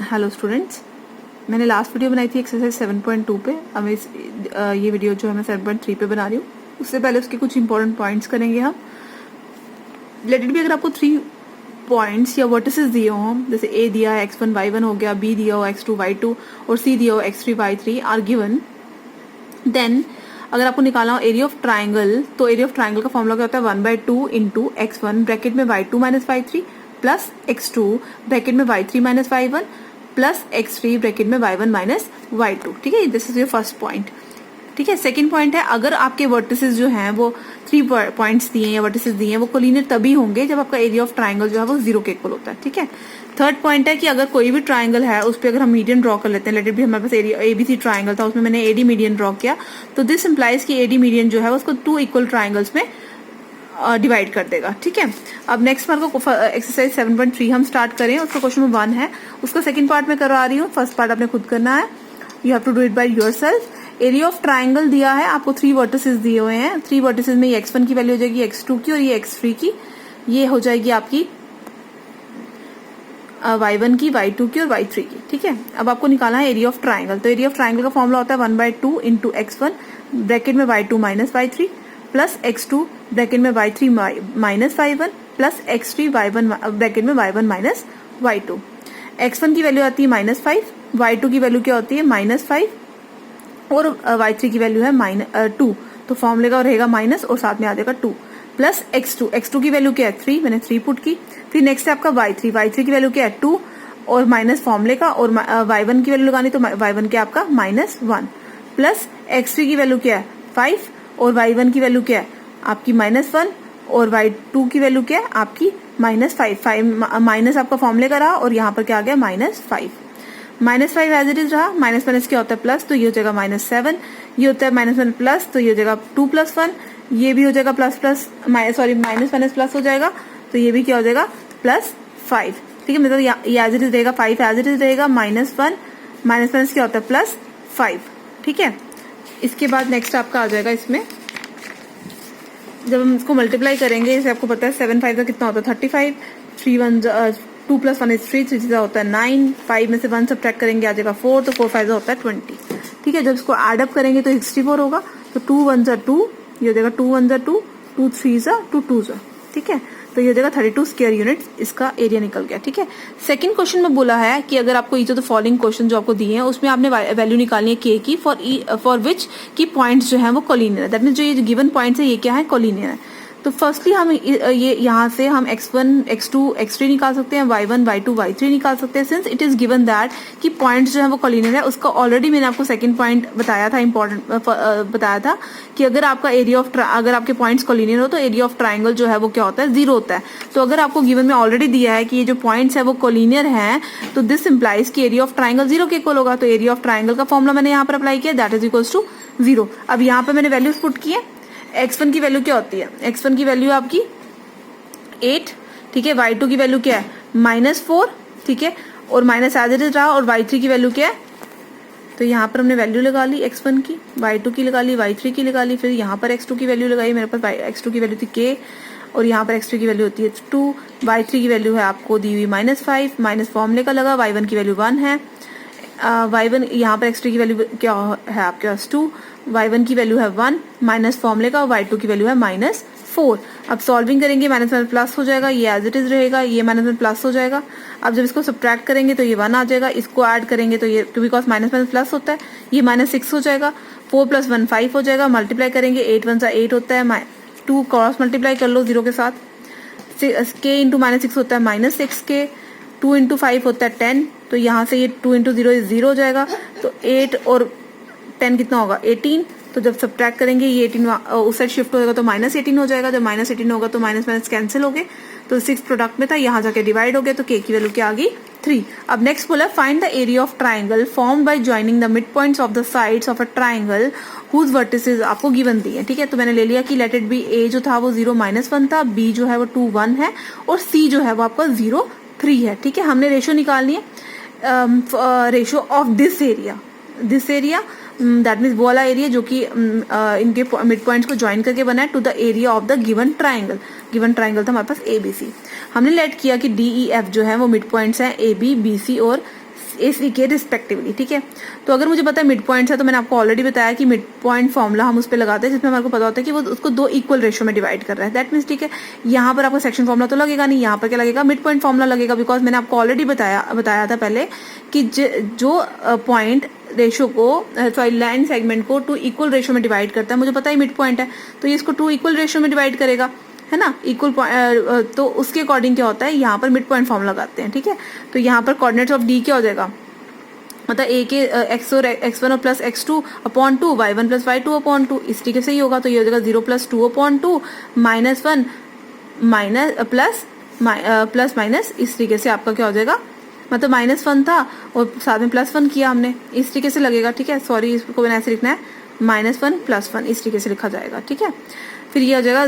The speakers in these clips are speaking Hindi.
हेलो स्टूडेंट्स, मैंने लास्ट वीडियो बनाई थी एक्सरसाइज 7.2 पे। अब ये वीडियो जो है मैं 7.3 पे बना रही हूँ। उससे पहले उसके कुछ इंपॉर्टेंट पॉइंट्स करेंगे हम। लेट इट भी अगर आपको 3 पॉइंट्स या वर्टिसेस दिए हों, जैसे ए दिया है x1 y1 हो गया, बी दिया हो x2 y2 और सी दिया हो x3 y3 are given, then अगर आपको निकालना हो एरिया ऑफ ट्राइंगल, तो एरिया ऑफ ट्राइंगल का फॉर्मूला क्या होता है 1/2 इंटू x1 ब्रैकेट में y2 minus y3 plus x2 bracket में y3 minus y1 plus x3 bracket में y1 माइनस y2। ठीक है, this is your first point. ठीक है, सेकंड पॉइंट है अगर आपके वर्टिसेस जो हैं वो 3 पॉइंट्स दिए या वर्टिसेस दिए हैं वो कोलिनियर तभी होंगे जब आपका एरिया ऑफ ट्राइंगल जो है वो 0 के इक्वल होता है। ठीक है, थर्ड पॉइंट है कि अगर कोई भी ट्राइंगल है उस पर अगर हम मीडियन ड्रॉ कर लेते हैं, लेट इट भी हमारे पास एरिया एबीसी ट्राइंगल था, उसमें मैंने एडी मीडियन ड्रॉ किया, तो दिस इंप्लाइज कि एडी मीडियन जो है उसको 2 इक्वल ट्राइंगल्स में डिवाइड कर देगा। ठीक है, अब नेक्स्ट पार्ट को एक्सरसाइज 7.3 हम स्टार्ट करें। उसका क्वेश्चन नंबर 1 है, उसका सेकंड पार्ट में करवा रही हूँ, फर्स्ट पार्ट आपने खुद करना है, you have to do it by yourself. Area of triangle दिया है आपको, 3 वर्टिसेस दिए हुए हैं। 3 वर्टिसेस में ये x1 की वैल्यू हो जाएगी x2 की और ये x3 की, ये हो जाएगी आपकी y1 की, y2 की और y3 की। ठीक है, अब आपको निकालना है एरिया ऑफ ट्राइंगल। तो एरिया ऑफ ट्राइंगल का फॉर्मूला होता है 1/2 इंटू x1 ब्रैकेट में y2 minus y3 plus x2 bracket में y3 minus y1 plus x3 y1 bracket में y1 माइनस y2। x1 की वैल्यू आती है -5, y2 की वैल्यू क्या होती है -5 और y3 की वैल्यू है -2, तो फॉर्मूले का रहेगा माइनस और साथ में आ जाएगा 2 प्लस x2 की वैल्यू क्या है 3, मैंने 3 पुट की। फिर नेक्स्ट है आपका y3 की वैल्यू क्या है 2 और माइनस फॉर्मूले का, और y1 की वैल्यू लगानी तो y1 क्या आपका -1 प्लस x3 की वैल्यू क्या है 5 और y1 की वैल्यू क्या है आपकी -1 और y2 की वैल्यू क्या है आपकी -5 माइनस आपका फॉर्मूले का रहा और यहाँ पर क्या आ गया -5 एज इट इज रहा। माइनस माइनस क्या होता है प्लस, तो ये हो जाएगा -7, ये होता है -1 प्लस, तो ये हो जाएगा 2 + 1, ये भी हो जाएगा माइनस माइनस प्लस हो जाएगा, तो ये भी क्या हो जाएगा +5। ठीक है, मतलब ये एज इट इज रहेगा 5 एज इट इज रहेगा, -1 माइनस क्या होता है +5। ठीक है, इसके बाद नेक्स्ट आपका आ जाएगा, इसमें जब हम इसको मल्टीप्लाई करेंगे, जैसे आपको पता है 7 5 का कितना होता है 35, 2 + 1 is 3, 3 से होता है 9, 5 में से 1 सब्ट्रैक्ट करेंगे आ जाएगा 4, तो 4 5 होता है 20। ठीक है, जब इसको एड अप करेंगे तो 64 होगा, तो 2 1 2, ये हो जाएगा 2 1 2, 2 3 2 2। ठीक है, तो ये हो जाएगा 32 स्क्वायर यूनिट, इसका एरिया निकल गया। ठीक है, सेकंड क्वेश्चन में बोला है कि अगर आपको each of the following question जो आपको दिए हैं उसमें आपने वैल्यू निकालनी है के की फॉर विच की पॉइंट्स जो है वो कोलिनियर है। दैट मीन्स जो ये गिवन पॉइंट्स है ये क्या है कोलिनियर है। तो फर्स्टली हम ये यहाँ से हम x1 x2 x3 निकाल सकते हैं, y1 y2 y3 निकाल सकते हैं, since it is given that कि पॉइंट्स जो है वो कोलिनियर है। उसका ऑलरेडी मैंने आपको सेकंड पॉइंट बताया था, इंपॉर्टेंट बताया था कि अगर आपका एरिया ऑफ अगर आपके पॉइंट्स कोलिनियर हो तो एरिया ऑफ ट्राइंगल जो है वो क्या होता है 0 होता है। तो अगर आपको गिवन में ऑलरेडी दिया है कि ये जो पॉइंट्स है वो कोलिनियर हैं, तो दिस इंप्लाइज कि एरिया ऑफ ट्राइंगल 0 के इक्वल होगा। तो एरिया ऑफ ट्राइंगल का फॉर्मूला मैंने यहाँ पर अप्लाई किया, दैट इज इक्वल्स टू 0। अब यहाँ पर मैंने वैल्यूज पुट की है। x1 की वैल्यू क्या होती है, x1 की वैल्यू आपकी 8। ठीक है, y2 की वैल्यू क्या है -4। ठीक है, और माइनस एज इट इज रहा, और y3 की वैल्यू क्या है, तो यहाँ पर हमने वैल्यू लगा ली x1 की, y2 की लगा ली, y3 की लगा ली, फिर यहाँ पर x2 की वैल्यू लगाई, मेरे पास x2 की वैल्यू थी k और यहाँ पर x3 की वैल्यू होती है 2, y3 की वैल्यू है आपको दी हुई -5, माइनस फॉर्मूले का लगा, y1 की वैल्यू 1 है, y1 यहाँ पर x3 की वैल्यू क्या है आपके पास 2, y1 की वैल्यू है 1 माइनस फॉर्मूले का, y2 की वैल्यू है -4। अब सॉल्विंग करेंगे माइनस प्लस हो जाएगा, ये एज इट इज रहेगा, ये माइनस प्लस हो जाएगा। अब जब इसको सब्ट्रैक्ट करेंगे तो ये 1 आ जाएगा, इसको ऐड करेंगे तो ये बिकॉज माइनस प्लस होता है, ये -6 हो जाएगा, 4 + 1 5 हो जाएगा, मल्टीप्लाई करेंगे 8 1 8 होता है, 2 क्रॉस मल्टीप्लाई कर लो 0 के साथ, k इंटू -6 होता है -6k, 2 इंटू 5 होता है 10, तो यहाँ से ये 2 इंटू 0 0 हो जाएगा, तो 8 और 10 कितना होगा 18। तो जब सब्ट्रैक्ट करेंगे ये 18 उस साइड शिफ्ट होगा तो -18 हो जाएगा, जब -18 होगा तो माइनस कैंसिल हो गए, तो 6 प्रोडक्ट में था, यहाँ जाके डिवाइड हो गया, तो k की वैल्यू क्या आ गई 3। अब नेक्स्ट बोला find the area of triangle form by joining the mid points of the sides of a triangle whose vertices आपको गिवन दी है। ठीक है, तो मैंने ले लिया कि लेट इट बी a जो था वो 0 -1 था, b जो है वो 2 1 है और c जो है वो आपका 0 3 है। ठीक है, हमने रेशो निकालनी है, ratio of this area that means वो वाला एरिया जो कि इनके मिड पॉइंट्स को ज्वाइन करके बना है to the area of the given triangle. Given triangle था हमारे पास ABC। हमने लेट किया कि DEF जो है वो मिड पॉइंट्स हैं AB BC और ए सी के रिस्पेक्टिवली, ठीक है। तो अगर मुझे पता है मिड पॉइंट है तो मैंने आपको ऑलरेडी बताया कि मिड पॉइंट फॉर्मूला हम उस पर लगाते हैं जिसमें हमारे को पता होता है कि वो उसको 2 इक्वल रेशियो में डिवाइड कर रहा है। दैट मीन्स ठीक है, यहाँ पर आपको सेक्शन फॉर्मूला तो लगेगा नहीं, यहाँ पर क्या लगेगा, मिड पॉइंट फॉर्मूला लगेगा, बिकॉज मैंने आपको ऑलरेडी बताया था पहले कि जो पॉइंट रेशियो को सॉरी लाइन सेगमेंट को 2 इक्वल रेशियो में डिवाइड करता है, मुझे पता है मिड पॉइंट है तो ये इसको 2 इक्वल रेशियो में डिवाइड करेगा, है ना, इक्वल। तो उसके अकॉर्डिंग क्या होता है, यहाँ पर मिड पॉइंट फॉर्मूला लगाते हैं, ठीक है। तो यहाँ पर कोऑर्डिनेट्स ऑफ डी क्या हो जाएगा, मतलब ए के एक्स और x1 और plus x2 upon 2, y1 plus y2 upon 2, इस तरीके से ही होगा। तो ये हो जाएगा 0 plus 2 upon 2 minus 1 minus plus minus, इस तरीके से आपका क्या हो जाएगा, मतलब -1 था और साथ में +1 किया हमने, इस तरीके से लगेगा, ठीक है। सॉरी, इसको मैंने ऐसे लिखना है, -1 +1 इस तरीके से लिखा जाएगा, ठीक है। फिर ये हो जाएगा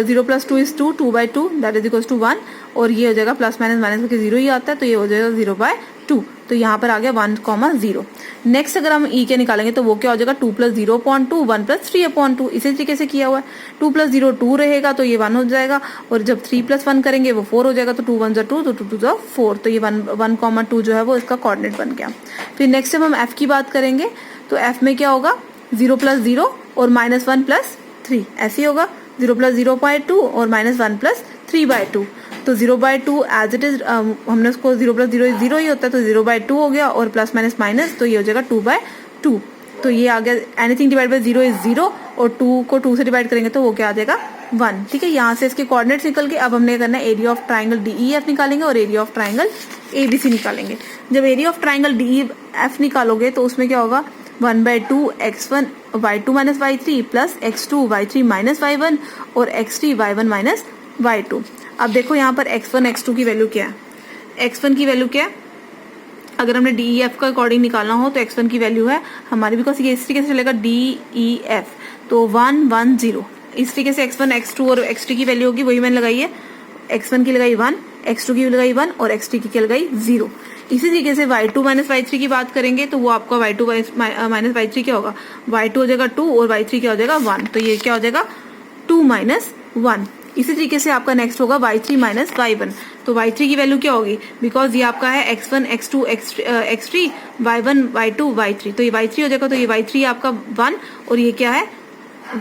0 plus 2 is 2, 2/2 that is equals to 1, और ये हो जाएगा प्लस माइनस माइनस करके 0 ही आता है, तो ये हो जाएगा 0/2। तो यहाँ पर आ गया 1,0। नेक्स्ट अगर हम ई के निकालेंगे तो वो क्या हो जाएगा, 2 प्लस 0 अपॉन 2, 1 प्लस 3 अपॉन 2, इसी तरीके से किया हुआ है। 2 प्लस 0 2 रहेगा तो ये 1 हो जाएगा, और जब 3 प्लस 1 करेंगे वो 4 हो जाएगा, तो 2 1 2 तो 2 2 4, तो ये 1,2 जो है वो इसका कोऑर्डिनेट बन गया। फिर नेक्स्ट जब हम एफ की बात करेंगे तो एफ में क्या होगा, 0 प्लस 0 और -1 प्लस 3, ऐसे ही होगा, 0 प्लस 0/2 और -1 प्लस 3/2, तो 0/2 एज इट इज, हमने उसको 0 प्लस 0 0 ही होता है, तो 0/2 हो गया, और प्लस माइनस माइनस, तो ये हो जाएगा 2/2। तो ये आ गया, एनीथिंग डिवाइड बाय 0 इज 0, और 2 को 2 से डिवाइड करेंगे तो वो क्या आ जाएगा 1, ठीक है। यहाँ से इसके कोऑर्डिनेट्स निकल के अब हमने करना है एरिया ऑफ ट्राइंगल DEF निकालेंगे और एरिया ऑफ ट्राइंगल ABC निकालेंगे। जब एरिया ऑफ ट्राइंगल DEF निकालोगे तो उसमें क्या होगा, 1/2 x1 y2 minus y3 plus x2 y3 minus y1 और x3 y1 माइनस y2। अब देखो यहाँ पर x1 x2 की वैल्यू क्या है, x1 की वैल्यू क्या है, अगर हमने DEF का अकॉर्डिंग निकालना हो तो x1 की वैल्यू है हमारी, बिकॉज ये इस तरीके से चलेगा DEF, तो 1 1 0, इस तरीके से x1 x2 और x3 की वैल्यू होगी, वही मैंने लगाई है, x1 की लगाई 1, x2 की लगाई 1 और x3 की लगाई 0। इसी तरीके से y2 माइनस y3 की बात करेंगे तो वो आपका y2 माइनस y3 क्या होगा, y2 हो जाएगा 2 और y3 क्या हो जाएगा 1, तो ये क्या हो जाएगा 2 माइनस 1। इसी तरीके से आपका नेक्स्ट होगा y3 माइनस y1, तो y3 की वैल्यू क्या होगी, बिकॉज ये आपका है x1 x2 x3 y1 y2 y3, तो ये y3 हो जाएगा, तो ये y3 आपका 1 और ये क्या है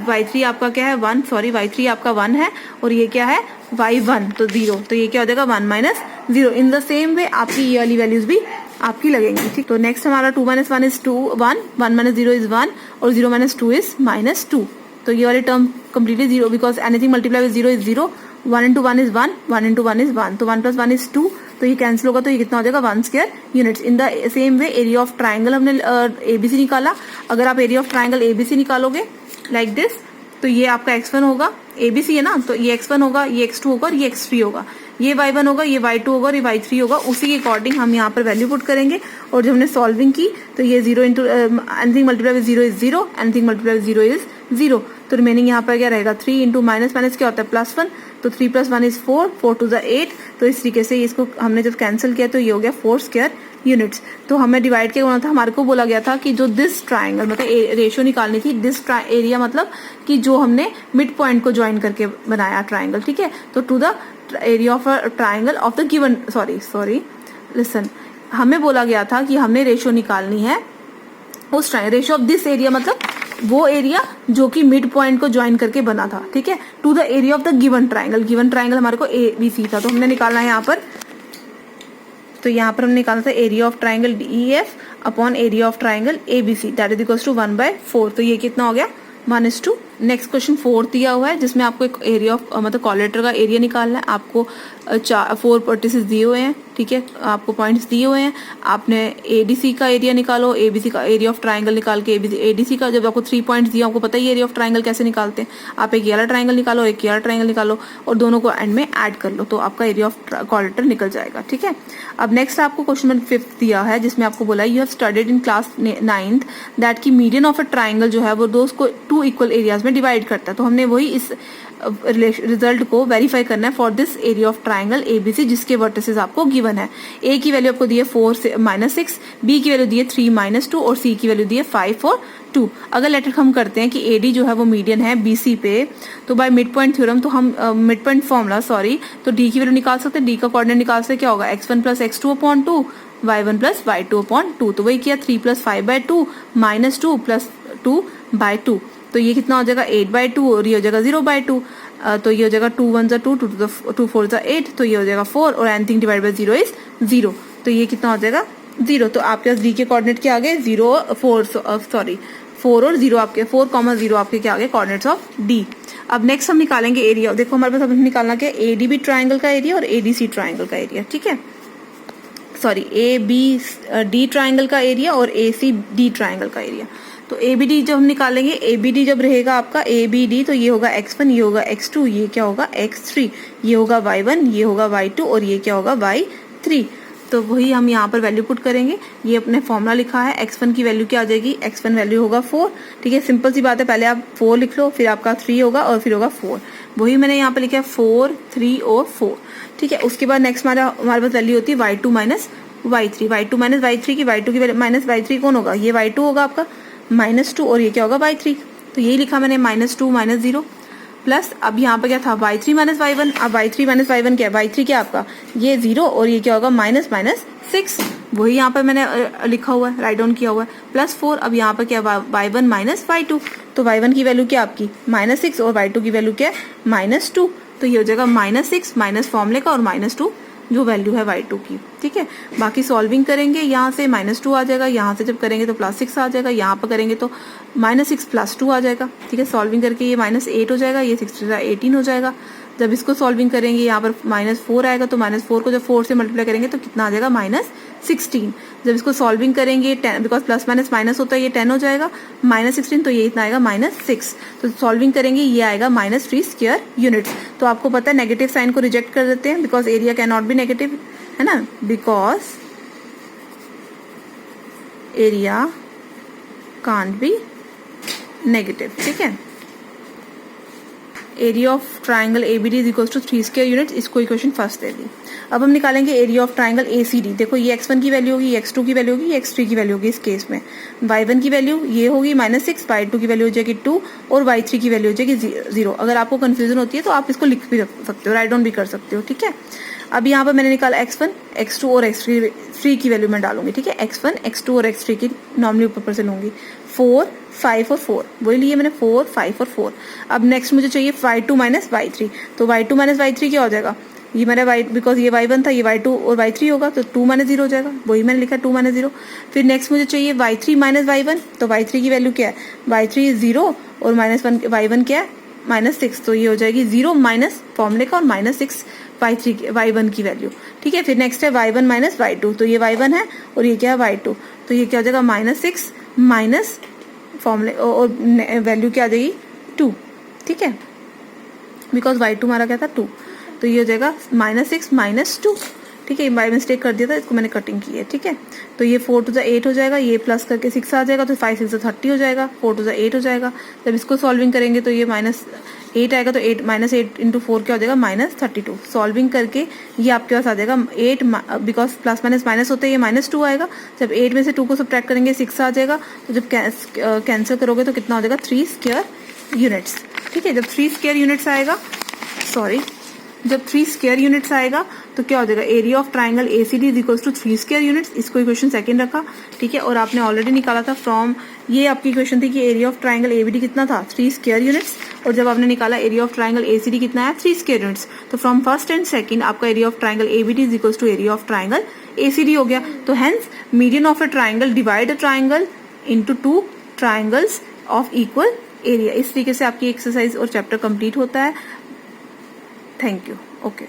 y3 आपका क्या है 1, सॉरी y3 आपका 1 है और ये क्या है y1 तो 0, तो ये क्या हो जाएगा 1 minus 0। In the same way आपकी ये वाली वैल्यूज भी आपकी लगेंगी, ठीक। तो नेक्स्ट हमारा 2 माइनस 1 इज 2 1, 1 माइनस 0 इज 1 और 0 माइनस 2 इज -2, तो ये वाली term completely 0, because anything multiply with 0 is 0, 1 into 1 is 1, 1 into 1 is 1, तो 1 प्लस 1 इज 2, तो ये कैंसिल होगा, तो ये कितना हो जाएगा 1 square units. In the same way area of triangle हमने ABC निकाला, अगर आप एरिया ऑफ ट्राइंगल ABC निकालोगे लाइक दिस, तो ये आपका x1 होगा, ABC है ना, तो ये x1 होगा, ये x2 होगा और ये x3 होगा, ये y1 होगा, ये y2 होगा और ये y3 होगा, उसी के अकॉर्डिंग हम यहाँ पर वैल्यू पुट करेंगे। और जब हमने सॉल्विंग की तो ये 0 into anything multiply with 0 is 0, anything multiply with 0 is 0, तो रिमेनिंग यहाँ पर क्या रहेगा 3 इंटू माइनस माइनस क्या होता है +1, तो 3 प्लस 1 इज 4, 4 टू द 8, तो इस तरीके से इसको हमने जब कैंसिल किया तो ये हो गया 4 स्क्वायर यूनिट्स। तो हमें डिवाइड क्या होना था, हमारे को बोला गया था कि जो दिस ट्राइंगल मतलब रेशियो निकालनी थी, दिस एरिया मतलब कि जो हमने मिड पॉइंट को ज्वाइन करके बनाया ट्राइंगल, ठीक है। तो to the area of a triangle of the given sorry listen, हमें बोला गया था कि हमने रेशियो निकालनी है उस triangle, ratio of this area मतलब वो एरिया जो कि मिड पॉइंट को ज्वाइन करके बना था, ठीक है, to the area of the given triangle. Given triangle हमारे को ABC था, तो हमने निकालना है यहाँ पर, तो यहाँ पर हमने निकाला था area of triangle DEF upon area of triangle ABC, that is equals to 1/4, तो ये कितना हो गया 1:2। नेक्स्ट क्वेश्चन 4 दिया हुआ है जिसमें आपको एक एरिया ऑफ मतलब कॉलेटर का एरिया निकालना है। आपको 4 वर्टिसेस दिए हुए हैं, ठीक है, आपको पॉइंट्स दिए हुए हैं, आपने ADC का एरिया निकालो, ABC का एरिया ऑफ ट्राइंगल निकाल के ADC का, जब आपको 3 पॉइंट्स दिया, आपको पता ही एरिया ऑफ ट्राइंगल कैसे निकालते हैं, आप एक ये वाला ट्राइंगल निकालो, एक ये वाला ट्राइंगल निकालो और दोनों को एंड में ऐड कर लो, तो आपका एरिया ऑफ कॉलेटर निकल जाएगा, ठीक है। अब नेक्स्ट आपको क्वेश्चन नंबर 5 दिया है जिसमें आपको बोला you have studied in class 9th that की मीडियन ऑफ अ ट्राइंगल जो है वो दो को 2 इक्वल एरियाज में डिवाइड करता है, तो हमने वही इस रिजल्ट को वेरीफाई करना है for this area of triangle ABC जिसके वर्टिसेस आपको गिवन है। A की वैल्यू आपको दी है 4 -6, B की वैल्यू दी है 3 -2 और C की वैल्यू दी है 5 और 2। अगर लेटर हम करते हैं कि AD जो है वो मीडियन है BC पे, तो बाय मिड पॉइंट थ्योरम तो हम मिड पॉइंट फॉर्मूला तो D की वैल्यू निकाल सकते हैं, D का कोऑर्डिनेट निकाल सकते क्या होगा x1 plus x2 upon 2 y1 plus y2 upon 2। तो वही किया 3 प्लस 5/2 माइनस 2 प्लस 2/2। तो ये कितना हो जाएगा 8/2 और ये हो जाएगा 0/2। तो ये हो जाएगा 2 1 2 2 4 8। तो ये हो जाएगा 4 और एनीथिंग डिवाइड बाय 0 इज 0। तो ये कितना हो जाएगा 0। तो आपके पास डी के कोऑर्डिनेट क्या आ गए 0 4 सॉरी 4 और 0 आपके 4,0 आपके क्या आ गए कोऑर्डिनेट्स ऑफ डी। अब नेक्स्ट हम निकालेंगे एरिया। देखो हमारे पास अब निकालना क्या है एडीबी ट्राइंगल का एरिया और एडीसी ट्राइंगल का एरिया। ठीक है sorry A B D triangle का एरिया और ए सी डी ट्राइंगल का एरिया। तो एबीडी जब हम निकालेंगे एबीडी जब रहेगा आपका एबीडी तो ये होगा x1 ये होगा x2 ये क्या होगा x3 ये होगा y1 ये होगा y2 और ये क्या होगा y3। तो वही हम यहाँ पर वैल्यू पुट करेंगे। ये अपने फॉर्मूला लिखा है x1 की वैल्यू क्या आ जाएगी x1 वैल्यू होगा 4। ठीक है सिंपल सी बात है पहले आप 4 लिख लो फिर आपका 3 होगा और फिर होगा 4। वही मैंने यहाँ पे लिखा है 4 3 और 4। ठीक है उसके बाद नेक्स्ट हमारे पास वैल्यू होती है y2 minus y3 y2 minus y3 की y2 की माइनस y3 कौन होगा ये y2 होगा आपका -2 और ये क्या होगा y3। तो यही लिखा मैंने -2 -0 प्लस अब यहाँ पे क्या था y3 माइनस y1। अब y3 माइनस y1 क्या है y3 क्या आपका ये 0 और ये क्या होगा -6। वही यहाँ पे मैंने लिखा हुआ है राइट डाउन किया हुआ है +4। अब यहाँ पे क्या y1 माइनस y2। तो y1 की वैल्यू क्या आपकी -6 और y2 की वैल्यू क्या है -2। तो ये हो जाएगा -6 माइनस फॉर्मूले का और -2 जो वैल्यू है y2 की। ठीक है बाकी सॉल्विंग करेंगे यहाँ से -2 आ जाएगा यहाँ से जब करेंगे तो +6 आ जाएगा यहाँ पर करेंगे तो -6 + 2 आ जाएगा। ठीक है सॉल्विंग करके ये -8 हो जाएगा ये 6 18 हो जाएगा। जब इसको सॉल्विंग करेंगे यहाँ पर -4 आएगा तो -4 को जब 4 से मल्टीप्लाई करेंगे तो कितना आ जाएगा -16। जब इसको सॉल्विंग करेंगे 10 बिकॉज प्लस माइनस माइनस होता है ये 10 हो जाएगा -16 तो ये इतना आएगा -6। तो सॉल्विंग करेंगे ये आएगा -3 स्क्वायर यूनिट्स। तो आपको पता है नेगेटिव साइन को रिजेक्ट कर देते हैं because area can not be negative है ना because area can't be negative. ठीक है area of triangle ABD is equal to 3 square units. इसको इक्वेशन फर्स्ट दे दी। अब हम निकालेंगे एरिया ऑफ ट्राइंगल एसीडी। देखो ये x1 की वैल्यू होगी x2 की वैल्यू होगी x3 की वैल्यू होगी। इस केस में y1 की वैल्यू ये होगी -6 y2 की वैल्यू हो जाएगी 2 और y3 की वैल्यू हो जाएगी 0। अगर आपको कंफ्यूजन होती है तो आप इसको लिख भी सकते हो राइट डाउन भी कर सकते हो। ठीक है अब यहाँ पर मैंने निकाला x1 x2 और x3 की वैल्यू मैं डालूंगी। ठीक है x1 x2 और x3 की नॉर्मली ऊपर से लूंगी 4 5 और 4 वही लिए मैंने 4 5 और 4। अब नेक्स्ट मुझे चाहिए y2 माइनस y3। तो y2 माइनस y3 क्या हो जाएगा ये मेरा बिकॉज ये y1 था ये y2 और y3 होगा तो 2 - 0 हो जाएगा। वही मैंने लिखा 2 - 0। फिर नेक्स्ट मुझे चाहिए y3 माइनस y1। तो y3 की वैल्यू क्या है y3 0 और -1 y1 क्या है -6। तो ये हो जाएगी 0 माइनस फॉर्मूले का और -6 y1 की वैल्यू। ठीक है फिर नेक्स्ट है y1 माइनस y2। तो ये y1 है और ये क्या है y2। तो ये क्या हो जाएगा -6 माइनस फॉर्मूले और वैल्यू क्या आ जाएगी 2। ठीक है बिकॉज y2 हमारा क्या था 2। तो ये हो जाएगा -6 - 2। ठीक है बाय मिस्टेक कर दिया था इसको मैंने कटिंग की है। ठीक है तो ये 4 to the 8 हो जाएगा ये प्लस करके 6 आ जाएगा तो 5 6 30 हो जाएगा 4 to the 8 हो जाएगा। जब इसको सॉल्विंग करेंगे तो ये -8 आएगा तो 8 -8 × 4 क्या हो जाएगा -32। सॉल्विंग करके ये आपके पास आ जाएगा 8 बिकॉज प्लस माइनस माइनस होते हैं ये -2 आएगा। जब 8 में से 2 को सब्ट्रैक्ट करेंगे 6 आ जाएगा। तो जब कैंसिल करोगे तो कितना हो जाएगा 3 स्क्वायर यूनिट्स। ठीक है जब 3 स्क्वायर यूनिट्स आएगा जब 3 स्क्वायर यूनिट्स आएगा तो क्या हो जाएगा area of triangle ACD is equal to 3 square units. इसको इक्वेशन सेकंड रखा। ठीक है और आपने ऑलरेडी निकाला था फ्रॉम ये आपकी इक्वेशन थी कि एरिया ऑफ ट्राइंगल एबीडी कितना था 3 स्क्वायर यूनिट्स और जब आपने निकाला एरिया ऑफ ट्राइंगल एसीडी कितना है 3 स्क्वायर यूनिट्स। तो फ्रॉम फर्स्ट एंड सेकंड आपका area of triangle ABD is equal to area of triangle ACD हो गया। तो hence median of a triangle divide a triangle into 2 triangles of equal area. इस तरीके से आपकी एक्सरसाइज और चैप्टर कंप्लीट होता है। Thank you. ओके